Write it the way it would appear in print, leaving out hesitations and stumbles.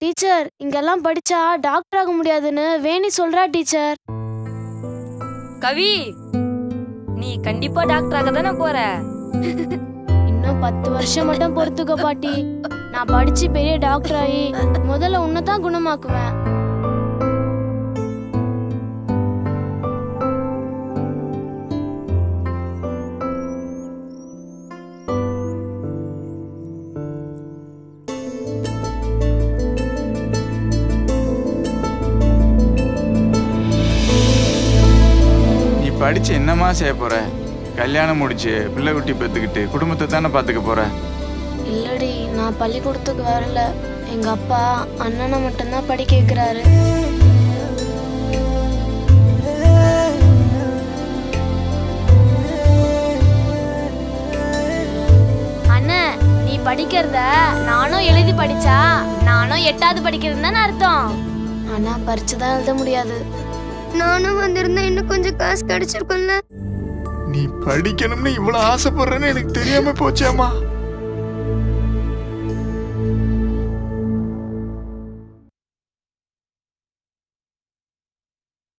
Teacher இங்கெல்லாம் படிச்சா doctor ஆக முடியாதுன்னு வேணி சொல்றா டீச்சர். கவி, நீ கண்டிப்பா டாக்டர் ஆக தானே போற. இன்னும் 10 வருஷம் மட்டும் பொறுத்துக்க பாட்டி. நான் படிச்சு பெரிய டாக்டர் ஆகி முதல்ல உன்னைத்தான் குணமாக்குவேன். படிச்சு என்னமா செய்ய போற? கல்யாணம் முடிச்சு பிள்ளை குட்டி பெத்துக்கிட்டு குடும்பத்தை தானே பாத்துக்க போற. இல்லடி, நான் பள்ளிக்கூடத்துக்கு வரல. எங்க அப்பா அண்ணனை மட்டும்தான் படிக்க வைக்கிறாரு. அண்ணன், நீ படிக்கிறத நானும் எழுதி படிச்சா நானும் 8வது படிக்கிறதுன்னு அர்த்தம். ஆனா பரிச்சுதான் எழுத முடியாது. நானும் வந்திருந்தா இன்னும் கொஞ்சம் காசு கிடைச்சிருக்கும்ல. நீ படிக்கணும்னு இவ்வளவு ஆசைப்படுறேன்னு எனக்கு தெரியாம போச்சேம்மா.